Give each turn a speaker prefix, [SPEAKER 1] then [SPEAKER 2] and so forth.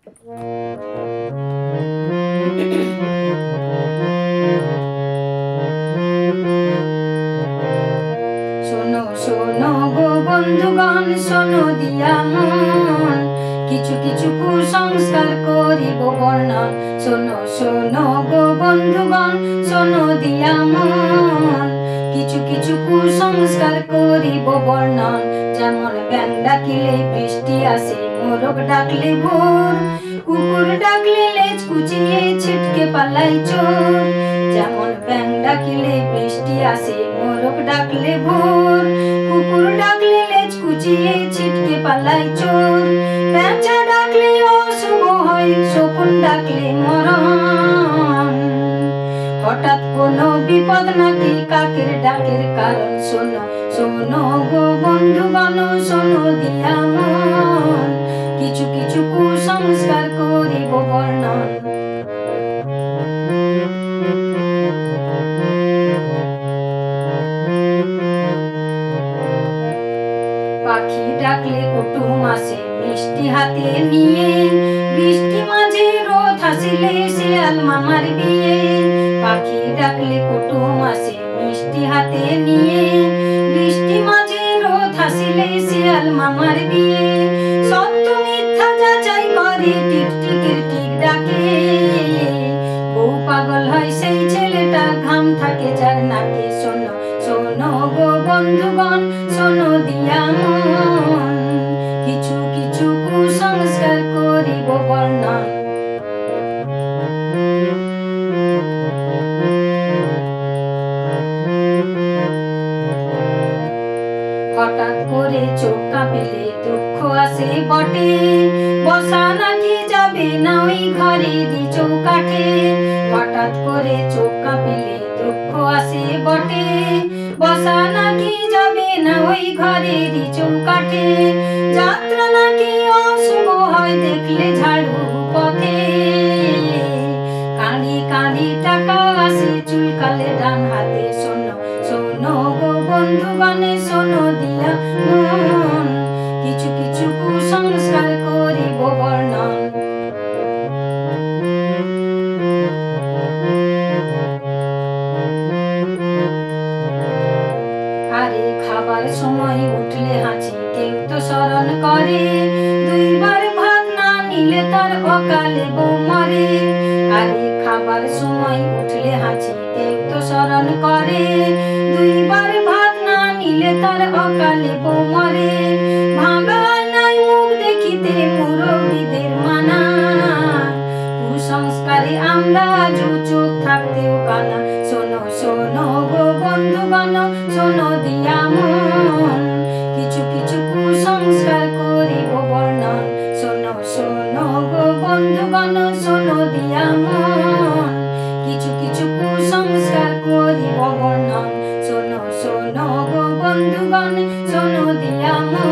[SPEAKER 1] শোনো শোনো গো বন্ধুগণ, শোনো দিয়া মন, কিছু কিছু কুসংস্কার করিব বর্ণন। শোনো শোনো গো বন্ধুগণ, শোনো দিয়া মন, কিছু কিছু কুসংস্কার করিব বর্ণন। যেমন ব্যাঙ ডাকিলে বৃষ্টি আসে, মোরগ ডাকলে ভোর, কুকুর ডাকলে লেজ কুচিয়ে ছিটকে পালাই চোর। যেমন ব্যাঙ ডাকিলে বৃষ্টি আসে, মোরগ ডাকলে ভোর, কুকুর ডাকলে লেজ কুচিয়ে ছিটকে পালাই চোর। পেঁচা ডাকলে অশুভ হয়, শকুন ডাকলে মরণ। হঠাৎ কোনো বিপদ নাকি কাকের ডাকের কারণ। শোনো শোনো গো বন্ধুগণ, শোনো দিয়া মন, কিছু কিছু কুসংস্কার করিব বর্ণন। পাখি ডাকলে কুটুম আসে মিষ্টি হাতে নিয়ে, বৃষ্টি মাঝে রোদ হাসিলে শিয়াল মামার বিয়ে। পাখি ডাকলে কুটুম আসে মিষ্টি হাতে নিয়ে, বৃষ্টি মাঝে রোদ হাসিলে শিয়াল মামার বিয়ে। সত্য মিথ্যা যাচাই করে টিকটিকির টিক ডাকে, বউ পাগল হয় সেই ছেলেটা ঘাম থাকে যার নাকে। শোনো শোনো গো বন্ধুগণ, শোনো দিয়া মন, কিছু কিছু কুসংস্কার করিব বর্ণন। হঠাৎ করে চোখ কাঁপিলে দুঃখ আসে বটে, বসা নাকি যাবে না ওই ঘরেরই চৌকাঠে। হঠাৎ করে চোখ কাঁপিলে দুঃখ আসে বটে, বসা নাকি যাবে না ওই ঘরেরই চৌকাঠে। যাত্রা নাকি অশুভ হয় দেখলে ঝাড়ু পথে, কাঁদি কাঁদি টাকা আসে চুলকালে ডান হাতে। শোনো শোনো গো বন্ধুগণ, শোনো দিয়া মন, কিছু কিছু কুসংস্কার করিব বর্ণন। আরে খাবার সময় উঠলে হাঁচি কেউ তো স্মরণ করে, দুইবার ভাত না নিলে তার অকালে বউ মরে। আরে খাবার সময় উঠলে হাঁচি কেউ তো স্মরণ করে, দুইবার ভাত না নিলে তার অকালে বউ মরে। ভাঙায় নাই মুখ দেখিতে মুরব্বিদের মানা, কুসংস্কারে আমরা আজও চোখ থাকতেও কানা। শোনো শোনো গো বন্ধুগণ, শোনো দিয়া মন, কিছু কিছু কুসংস্কার করিব বর্ণন। শোনো শোনো গো বন্ধুগণ, শোনো দিয়া মন, কিছু কিছু কুসংস্কার করিব বর্ণন। শোনো শোনো গো বন্ধুগণ, শোনো দিয়া মন।